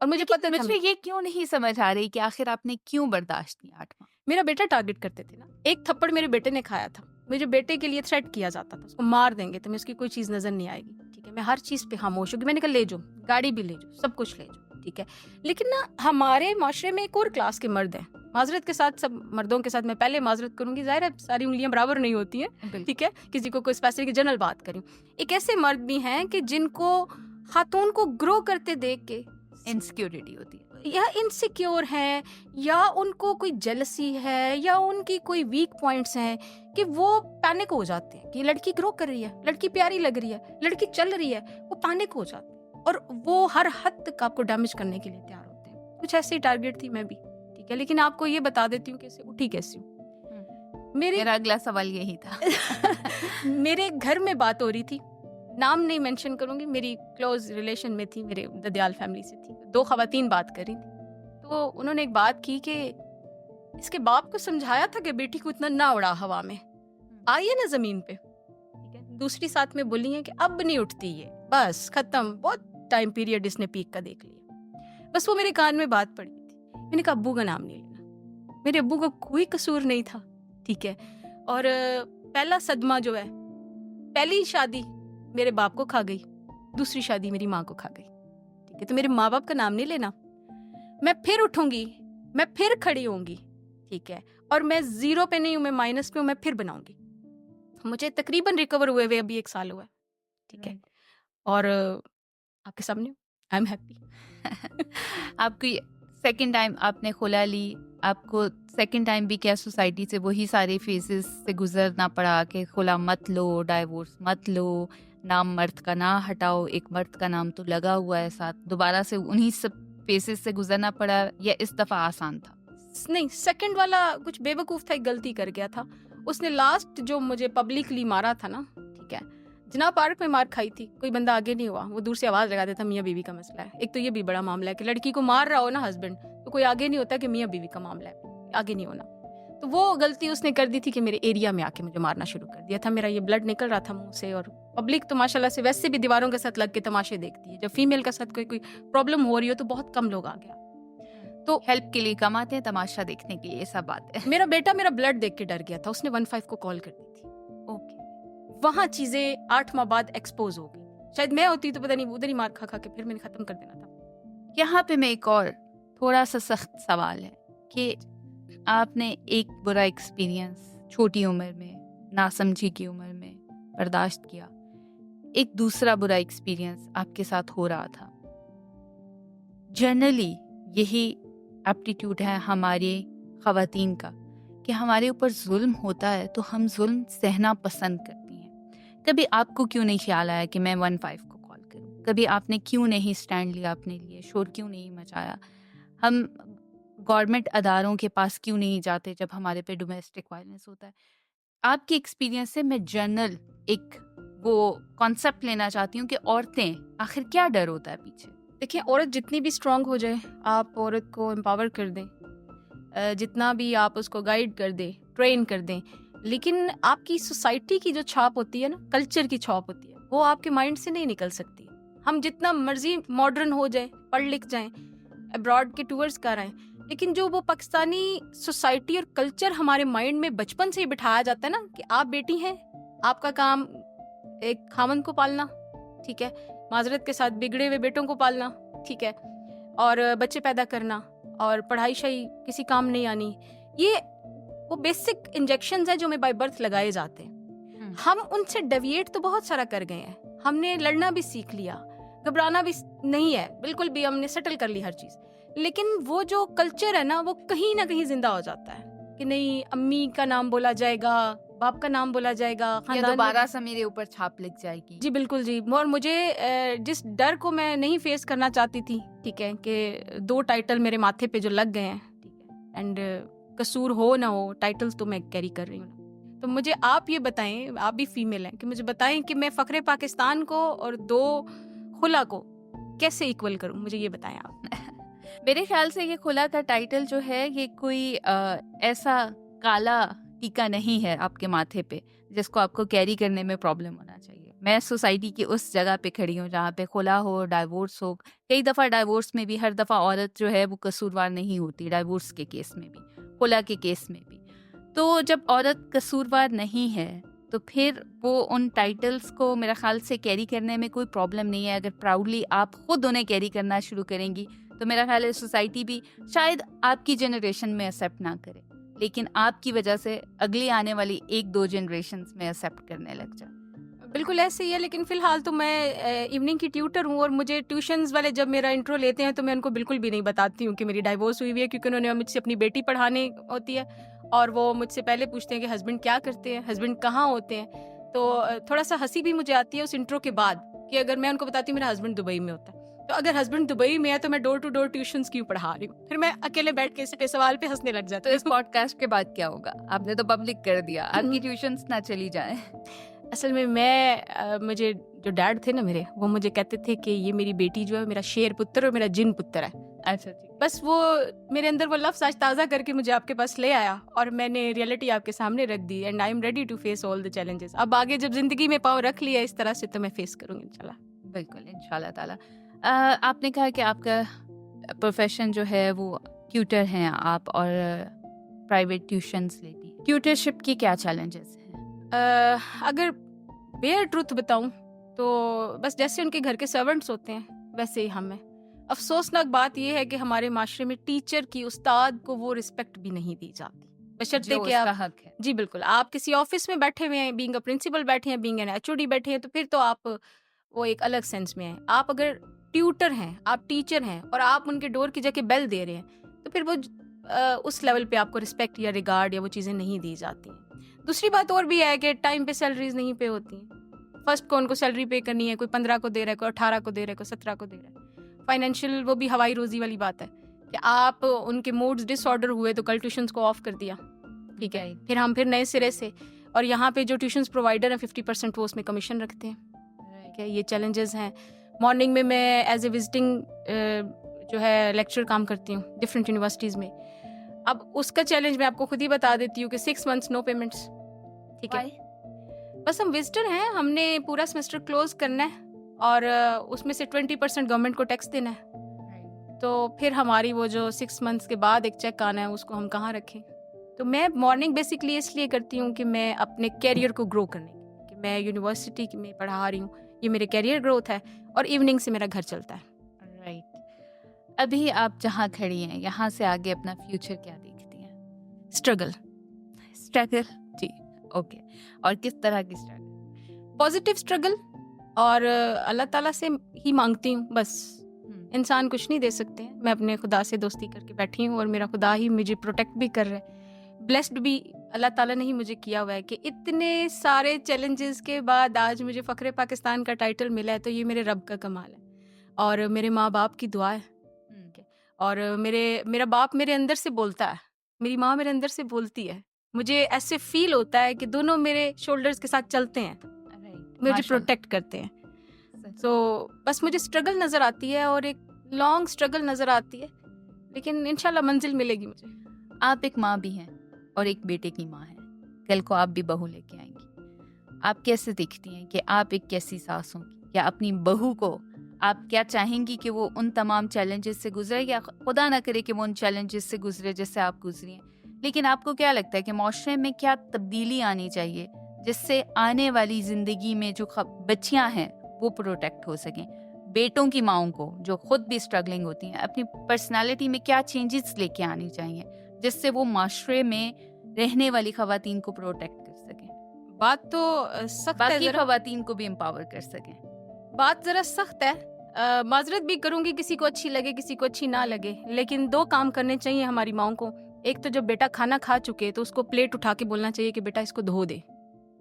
और मुझे पता था, मुझे ये क्यों नहीं समझ आ रही कि आखिर आपने क्यों बर्दाश्त किया 8 माह? मेरा बेटा टारगेट करते थे ना। एक थप्पड़ मेरे बेटे ने खाया था, मुझे बेटे के लिए थ्रेट किया जाता था, उसको मार देंगे तो मैं उसकी कोई चीज नजर नहीं आएगी, ठीक है। मैं हर चीज पे खामोश होगी। मैंने कहा ले जाओ, गाड़ी भी ले जाओ, सब कुछ ले जाओ, ठीक है। लेकिन ना हमारे माशरे में एक और क्लास के मर्द हैं, माजरत के साथ, सब मर्दों के साथ मैं पहले माजरत करूंगी, जाहिर है सारी उंगलियां बराबर नहीं होती हैं, ठीक है। किसी को कोई स्पेसिफिक जनरल बात करूं, एक ऐसे मर्द भी हैं कि जिनको खातून को ग्रो करते देख के इनसिक्योरिटी होती है, या इनसिक्योर हैं, या उनको कोई जेलसी है, या उनकी कोई वीक पॉइंट्स हैं, कि वो पैनिक हो जाते हैं कि लड़की ग्रो कर रही है, लड़की प्यारी लग रही है, लड़की चल रही है, वो पैनिक हो जाते हैं और वो हर हद तक आपको डैमेज करने के लिए तैयार होते हैं। कुछ ऐसी टारगेट थी मैं भी, ठीक है। लेकिन आपको ये बता देती हूँ कैसे उठी कैसी हूँ। मेरा अगला सवाल यही था। मेरे घर में बात हो रही थी, नाम नहीं मेंशन करूंगी, मेरी क्लोज रिलेशन में थी, मेरे ददयाल फैमिली से थी। 2 खवातीन बात कर रही थी, तो उन्होंने एक बात की कि इसके बाप को समझाया था कि बेटी को इतना ना उड़ा हवा में, आइए ना जमीन पे, ठीक है। दूसरी साथ में बोली है कि अब नहीं उठती ये, बस खत्म, बहुत टाइम पीरियड इसने पीक का देख लिया। बस वो मेरे कान में बात पड़ी थी। मैंने कहा अब्बू का नाम नहीं लेना, मेरे अब्बू का कोई कसूर नहीं था, ठीक है। और पहला सदमा जो है, पहली शादी मेरे बाप को खा गई, दूसरी शादी मेरी माँ को खा गई, ठीक है। तो मेरे माँ बाप का नाम नहीं लेना, मैं फिर उठूंगी, मैं फिर खड़ी होंगी, ठीक है। और मैं 0 पे नहीं हूं, मैं माइनस पे हूं, मैं फिर बनाऊंगी। मुझे तकरीबन रिकवर हुए हुए अभी 1 साल हुआ है, ठीक है। और आपके सामने आई एम हैप्पी। आपकी सेकंड टाइम आपने खुला ली, आपको सेकंड टाइम भी क्या सोसाइटी से वही सारे फेजेस से गुजरना पड़ा कि खुला मत लो, डाइवोर्स मत लो, नाम मर्द का ना हटाओ, एक मर्द का नाम तो लगा हुआ है साथ, दोबारा से उन्हीं सब फेजेस से गुजरना पड़ा, या इस दफा आसान था? नहीं, सेकंड वाला कुछ बेवकूफ था, एक गलती कर गया था उसने। लास्ट जो मुझे पब्लिकली मारा था ना, ठीक है, जनाब पार्क में मार खाई थी, कोई बंदा आगे नहीं हुआ, वो दूर से आवाज लगा देता मियाँ बीवी का मसला है। एक तो ये भी बड़ा मामला है कि लड़की को मार रहा हो ना हस्बैंड, तो कोई आगे नहीं होता कि मियाँ बीवी का मामला है, आगे नहीं होना। तो वो गलती उसने कर दी थी कि मेरे एरिया में आके मुझे मारना शुरू कर दिया था। मेरा ये ब्लड निकल रहा था मुंह से और पब्लिक तो माशाल्लाह से वैसे भी दीवारों के साथ लग के तमाशे देखती है, जब फीमेल के साथ कोई प्रॉब्लम हो रही हो तो बहुत कम लोग आ गया। तो हेल्प के लिए कम आते हैं, तमाशा देखने के लिए, ये सब बात है। मेरा बेटा मेरा ब्लड देख के डर गया था, उसने 15 को कॉल कर दी थी। ओके, वहाँ चीजें 8 माह बाद एक्सपोज हो गई। शायद मैं होती तो पता नहीं उधर ही मार खा खा के फिर मैंने खत्म कर देना था। यहाँ पे मैं एक और थोड़ा सा सख्त सवाल है कि आपने एक बुरा एक्सपीरियंस छोटी उम्र में, नासमझी की उम्र में बर्दाश्त किया, एक दूसरा बुरा एक्सपीरियंस आपके साथ हो रहा था। जनरली यही एप्टीट्यूड है हमारे ख़वातीन का कि हमारे ऊपर जुल्म होता है तो हम जुल्म सहना पसंद करती हैं। कभी आपको क्यों नहीं ख्याल आया कि मैं 15 को कॉल करूं? कभी आपने क्यों नहीं स्टैंड लिया अपने लिए, शोर क्यों नहीं मचाया? हम गवर्नमेंट अदारों के पास क्यों नहीं जाते जब हमारे पे डोमेस्टिक वायलेंस होता है? आपके एक्सपीरियंस से मैं जनरल एक वो कॉन्सेप्ट लेना चाहती हूँ कि औरतें आखिर क्या डर होता है पीछे? देखिए, औरत जितनी भी स्ट्रांग हो जाए, आप औरत को एम्पावर कर दें, जितना भी आप उसको गाइड कर दें, ट्रेन कर दें, लेकिन आपकी सोसाइटी की जो छाप होती है ना, कल्चर की छाप होती है, वो आपके माइंड से नहीं निकल सकती। हम जितना मर्जी मॉडर्न हो जाए, पढ़ लिख जाएं, अब्रॉड के टूर्स कर आएं, लेकिन जो वो पाकिस्तानी सोसाइटी और कल्चर हमारे माइंड में बचपन से ही बिठाया जाता है ना कि आप बेटी हैं, आपका काम एक खामन को पालना, ठीक है, माजरत के साथ बिगड़े हुए बेटों को पालना, ठीक है, और बच्चे पैदा करना, और पढ़ाई शाई किसी काम नहीं आनी। ये वो बेसिक इंजेक्शंस हैं जो हमें बाय बर्थ लगाए जाते हैं। हम उनसे डेविएट तो बहुत सारा कर गए हैं। हमने लड़ना भी सीख लिया, घबराना भी नहीं है, बिल्कुल भी हमने सेटल कर ली हर चीज़। लेकिन वो जो कल्चर है ना, वो कहीं ना कहीं जिंदा हो जाता है कि नहीं, अम्मी का नाम बोला जाएगा, बाप का नाम बोला जाएगा, दोबारा से मेरे ऊपर छाप लिख जाएगी। जी बिल्कुल जी। और मुझे जिस डर को मैं नहीं फेस करना चाहती थी, ठीक है, कि 2 टाइटल मेरे माथे पे जो लग गए हैं, ठीक है, एंड कसूर हो ना हो, टाइटल्स तो मैं कैरी कर रही हूँ। तो मुझे आप ये बताएं, आप भी फीमेल हैं, कि मुझे बताएं कि मैं फ़ख्रे पाकिस्तान को और 2 खुला को कैसे इक्वल करूँ, मुझे ये बताएं आप। मेरे ख्याल से ये खुला का टाइटल जो है, ये कोई ऐसा काला टीका नहीं है आपके माथे पे जिसको आपको कैरी करने में प्रॉब्लम होना चाहिए। मैं सोसाइटी की उस जगह पे खड़ी हूँ जहाँ पे खुला हो, डाइवोर्स हो। कई दफ़ा डाइवोर्स में भी हर दफ़ा औरत जो है वो कसूरवार नहीं होती, डाइवोर्स के केस में भी, खुला के केस में भी। तो जब औरत कसूरवार नहीं है तो फिर वो उन टाइटल्स को मेरा ख्याल से कैरी करने में कोई प्रॉब्लम नहीं है। अगर प्राउडली आप खुद उन्हें कैरी करना शुरू करेंगी तो मेरा ख्याल है सोसाइटी भी शायद आपकी जनरेशन में एक्सेप्ट ना करे, लेकिन आपकी वजह से अगली आने वाली 1-2 जनरेशन्स में एक्सेप्ट करने लग जाए। बिल्कुल ऐसे ही है, लेकिन फ़िलहाल तो मैं इवनिंग की ट्यूटर हूँ, और मुझे ट्यूशन्स वाले जब मेरा इंट्रो लेते हैं तो मैं उनको बिल्कुल भी नहीं बताती हूँ कि मेरी डाइवोर्स हुई हुई है, क्योंकि उन्होंने मुझसे अपनी बेटी पढ़ाने होती है, और वो मुझसे पहले पूछते हैं कि हस्बैंड क्या करते हैं, हस्बैंड कहाँ होते हैं। तो थोड़ा सा हंसी भी मुझे आती है उस इंट्रो के बाद कि अगर मैं उनको बताती हूँ मेरा हस्बैंड दुबई में होता है, तो अगर हस्बैंड दुबई में है तो मैं डोर टू डोर ट्यूशन्स क्यों पढ़ा रही हूँ? फिर मैं अकेले बैठ के इस सवाल पे हंसने लग जाती तो इस पॉडकास्ट के बाद क्या होगा? आपने तो पब्लिक कर दिया, आपकी ट्यूशन्स ना चली जाए। असल में मुझे जो डैड थे ना मेरे, वो मुझे कहते थे कि ये मेरी बेटी जो है मेरा शेर पुत्र और मेरा जिन पुत्र है। अच्छा जी। बस वो मेरे अंदर वो लफ्ज़ आज ताज़ा करके मुझे आपके पास ले आया, और मैंने रियलिटी आपके सामने रख दी, and I am ready to face all the challenges. अब आगे जब जिंदगी में पाँव रख लिया इस तरह से तो मैं फेस करूँगी इंशाल्लाह। बिल्कुल, इंशाल्लाह ताला। आपने कहा कि आपका प्रोफेशन जो है वो ट्यूटर हैं आप, और प्राइवेट ट्यूशन्स लेती हैं। ट्यूटरशिप की क्या चैलेंजेस हैं? अगर बेयर ट्रूथ बताऊं तो बस जैसे उनके घर के सर्वेंट्स होते हैं वैसे ही हम हैं। अफसोसनाक बात यह है कि हमारे माशरे में टीचर की, उस्ताद को वो रिस्पेक्ट भी नहीं दी जाती, बशर्ते कि आप, हक है। जी बिल्कुल, आप किसी ऑफिस में बैठे हुए हैं, बीइंग अ प्रिंसिपल बैठे हैं, बीइंग एन एचओडी बैठे हैं, तो फिर तो आप वो एक अलग सेंस में हैं। आप अगर ट्यूटर हैं, आप टीचर हैं, और आप उनके डोर की जाके बेल दे रहे हैं, तो फिर वो उस लेवल पे आपको रिस्पेक्ट या रिगार्ड या वो चीज़ें नहीं दी जाती हैं। दूसरी बात और भी है कि टाइम पे सैलरीज नहीं पे होती हैं। फर्स्ट को उनको सैलरी पे करनी है, कोई 15 को दे रहा है, कोई 18 को दे रहा है, कोई 17 को दे रहा है। फाइनेंशियल वो भी हवाई रोजी वाली बात है कि आप उनके मूड्स डिसऑर्डर हुए तो कल ट्यूशन्स को ऑफ कर दिया, ठीक है, फिर हम फिर नए सिरे से, और यहाँ पे जो ट्यूशन्स प्रोवाइडर हैं 50% वो उसमें कमीशन रखते हैं, ठीक है। ये चैलेंजेस हैं। मॉर्निंग में मैं एज ए विजिटिंग जो है लेक्चर काम करती हूँ डिफरेंट यूनिवर्सिटीज़ में। अब उसका चैलेंज मैं आपको खुद ही बता देती हूँ कि 6 months नो पेमेंट्स, ठीक है। बस हम विजिटर हैं, हमने पूरा सेमेस्टर क्लोज करना है और उसमें से 20% गवर्नमेंट को टैक्स देना है। तो फिर हमारी वो जो 6 मंथ्स के बाद एक चेक आना है उसको हम कहाँ रखें। तो मैं मॉर्निंग बेसिकली इसलिए करती हूँ कि मैं अपने कैरियर को ग्रो करने कि मैं यूनिवर्सिटी में पढ़ा रही हूँ, ये मेरे कैरियर ग्रोथ है, और इवनिंग से मेरा घर चलता है। राइट। अभी आप जहाँ खड़ी हैं यहाँ से आगे अपना फ्यूचर क्या देखती हैं? स्ट्रगल जी, ओके। और किस तरह की स्ट्रगल? पॉजिटिव स्ट्रगल, और अल्लाह ताला से ही मांगती हूँ बस। इंसान कुछ नहीं दे सकते हैं। मैं अपने खुदा से दोस्ती करके बैठी हूँ और मेरा खुदा ही मुझे प्रोटेक्ट भी कर रहा है। ब्लेस्ड भी अल्लाह ताला ने ही मुझे किया हुआ है कि इतने सारे चैलेंजेस के बाद आज मुझे फ़ख्रे पाकिस्तान का टाइटल मिला है, तो ये मेरे रब का कमाल है और मेरे माँ बाप की दुआ है। और मेरा बाप मेरे अंदर से बोलता है, मेरी माँ मेरे अंदर से बोलती है। मुझे ऐसे फील होता है कि दोनों मेरे शोल्डर्स के साथ चलते हैं, मुझे प्रोटेक्ट करते हैं। तो बस मुझे स्ट्रगल नज़र आती है और एक लॉन्ग स्ट्रगल नज़र आती है, लेकिन इंशाल्लाह मंजिल मिलेगी मुझे। आप एक माँ भी हैं और एक बेटे की माँ हैं। कल को आप भी बहू लेके आएंगी। आप कैसे दिखती हैं कि आप एक कैसी सास होंगी, या अपनी बहू को आप क्या चाहेंगी कि वो उन तमाम चैलेंजेस से गुजरे, या खुदा ना करे कि वो उन चैलेंजेस से गुजरे जिससे आप गुजरी हैं, लेकिन आपको क्या लगता है कि माशरे में क्या तब्दीली आनी चाहिए जिससे आने वाली ज़िंदगी में जो बच्चियां हैं वो प्रोटेक्ट हो सकें? बेटों की माओं को जो खुद भी स्ट्रगलिंग होती हैं, अपनी पर्सनालिटी में क्या चेंजेस लेके आनी चाहिए जिससे वो माशरे में रहने वाली खवातीन को प्रोटेक्ट कर सकें? बात तो सख्त है, बाकी खवातीन को भी एम्पावर कर सकें। बात ज़रा सख्त है। माजरत भी करूंगी, किसी को अच्छी लगे किसी को अच्छी ना लगे, लेकिन 2 काम करने चाहिए हमारी माओं को। एक तो जब बेटा खाना खा चुके तो उसको प्लेट उठा के बोलना चाहिए कि बेटा इसको धो दे।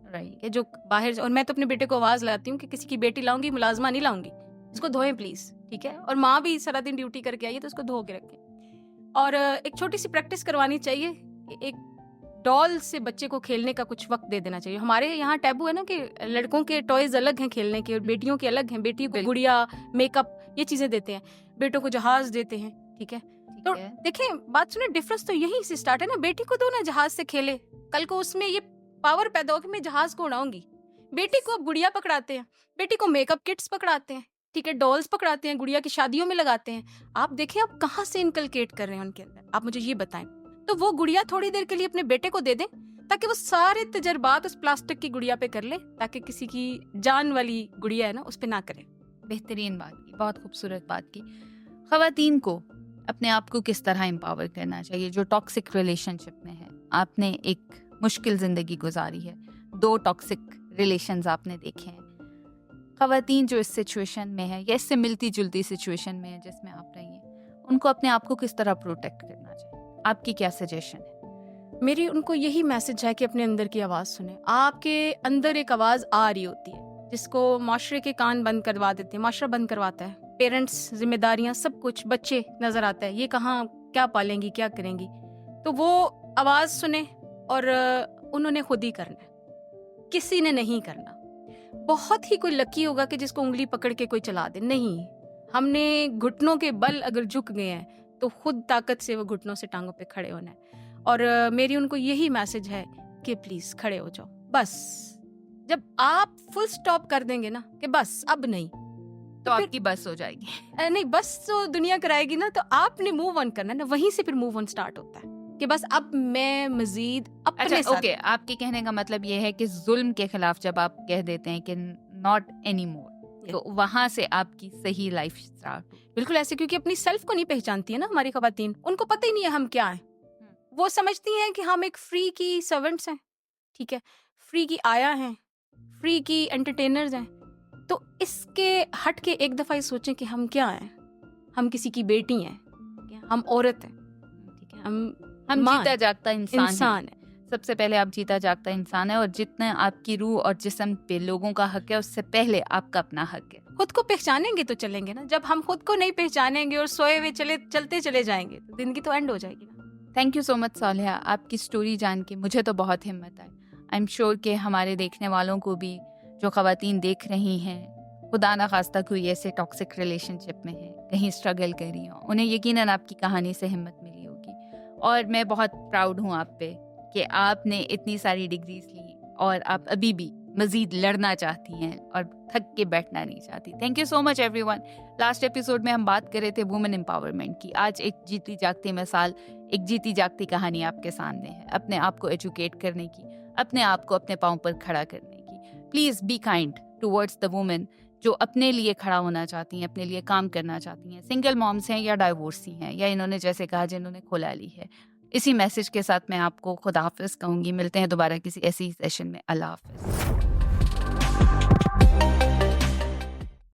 राइट। जो बाहर, और मैं तो अपने बेटे को आवाज़ लाती हूँ कि किसी की बेटी लाऊंगी, मुलाजमा नहीं लाऊंगी, इसको धोएं प्लीज़, ठीक है। और माँ भी सारा दिन ड्यूटी करके आई है तो उसको धो के रखें। और एक छोटी सी प्रैक्टिस करवानी चाहिए, एक डॉल से बच्चे को खेलने का कुछ वक्त दे देना चाहिए। हमारे यहाँ टैबू है ना कि लड़कों के टॉयज अलग हैं खेलने के और बेटियों के अलग हैं। बेटी को गुड़िया, मेकअप, ये चीजें देते हैं, बेटों को जहाज देते हैं, ठीक है। तो देखें, बात सुने, डिफरेंस तो यहीं से स्टार्ट है ना। बेटी को दो ना जहाज से खेले, कल को उसमें ये पावर पैदा हो कि मैं जहाज को उड़ाऊंगी। बेटी को अब गुड़िया पकड़ाते हैं, बेटी को मेकअप किट्स पकड़ाते हैं, ठीक है, डॉल्स पकड़ाते हैं, गुड़िया की शादियों में लगाते हैं। आप देखें आप कहाँ से इनकलकेट कर रहे हैं उनके अंदर, आप मुझे ये बताएं। तो वो गुड़िया थोड़ी देर के लिए अपने बेटे को दे दें ताकि वो सारे तजर्बात उस प्लास्टिक की गुड़िया पे कर ले, ताकि किसी की जान वाली गुड़िया है ना उस पे ना करे। बेहतरीन बात की, बहुत खूबसूरत बात की। खवातीन को अपने आप को किस तरह एम्पावर करना चाहिए जो टॉक्सिक रिलेशनशिप में है? आपने एक मुश्किल जिंदगी गुजारी है, 2 टॉक्सिक रिलेशंस आपने देखे हैं। खवातीन जो इस सिचुएशन में है या इससे मिलती जुलती सिचुएशन में है जिसमें आप रही हैं, उनको अपने आप को किस तरह प्रोटेक्ट करना चाहिए? आपकी क्या सजेशन है? मेरी उनको यही मैसेज है कि अपने अंदर की आवाज़ सुने। आपके अंदर एक आवाज़ आ रही होती है जिसको माशरे के कान बंद करवा देते हैं, माशरा बंद करवाता है, पेरेंट्स, जिम्मेदारियां, सब कुछ, बच्चे नजर आता है, ये कहाँ क्या पालेंगी क्या करेंगी। तो वो आवाज़ सुने और उन्होंने खुद ही करना है, किसी ने नहीं करना। बहुत ही कोई लकी होगा कि जिसको उंगली पकड़ के कोई चला दे, नहीं। हमने घुटनों के बल अगर झुक गए हैं तो खुद ताकत से वो घुटनों से टांगों पे खड़े होना है। और मेरी उनको यही मैसेज है कि प्लीज खड़े हो जाओ। बस जब आप फुल स्टॉप कर देंगे ना कि बस अब नहीं, तो आपकी बस हो जाएगी। नहीं, बस तो दुनिया कराएगी ना, तो आपने मूव ऑन करना है ना, वहीं से फिर मूव ऑन स्टार्ट होता है कि बस अब मैं मजीद अपने साथ। ओके, आपके कहने का मतलब ये है कि जुल्म के खिलाफ जब आप कह देते हैं कि नॉट एनी मोर, तो वहां से आपकी सही लाइफ स्टार्ट। बिल्कुल ऐसे, क्योंकि अपनी सेल्फ को नहीं पहचानती है ना हमारी खवातीन, उनको पता ही नहीं है हम क्या हैं। वो समझती हैं कि हम एक फ्री की सर्वेंट्स हैं, ठीक है, फ्री की आया हैं, फ्री की एंटरटेनर्स हैं। तो इसके हट के एक दफा ये सोचें कि हम क्या हैं। हम किसी की बेटी हैं, हम औरत हैं, ठीक है, हम जीता जागता इंसान है। सबसे पहले आप जीता जागता इंसान है, और जितना आपकी रूह और जिस्म पे लोगों का हक है उससे पहले आपका अपना हक है। खुद को पहचानेंगे तो चलेंगे ना। जब हम खुद को नहीं पहचानेंगे और सोए हुए चलते चले जाएंगे तो जिंदगी तो एंड हो जाएगी ना। थैंक यू सो मच सालिहा, आपकी स्टोरी जान के मुझे तो बहुत हिम्मत आई। आई एम श्योर कि हमारे देखने वालों को भी, जो खवातीन देख रही हैं, खुदा ना खास्ता कोई ऐसे टॉक्सिक रिलेशनशिप में है, कहीं स्ट्रगल कर रही हो, उन्हें यकीनन आपकी कहानी से हिम्मत मिली होगी। और मैं बहुत प्राउड हूँ आप पे कि आपने इतनी सारी डिग्रीज ली और आप अभी भी मजीद लड़ना चाहती हैं और थक के बैठना नहीं चाहती। Thank you so much everyone. Last episode में हम बात कर रहे थे वुमेन एम्पावरमेंट की। आज एक जीती जागती मिसाल, एक जीती जागती कहानी आपके सामने है, अपने आप को एजुकेट करने की, अपने आप को अपने पाँव पर खड़ा करने की। Please be kind towards the women जो अपने लिए खड़ा होना चाहती हैं, अपने लिए काम करना चाहती हैं, सिंगल मॉम्स हैं या डाइवोर्सी हैं, या इन्होंने जैसे कहा जिन्होंने खुला ली है। इसी मैसेज के साथ मैं आपको खुदा हाफिज़ कहूँगी। मिलते हैं दोबारा किसी ऐसी सेशन में। अल्लाह हाफिज़।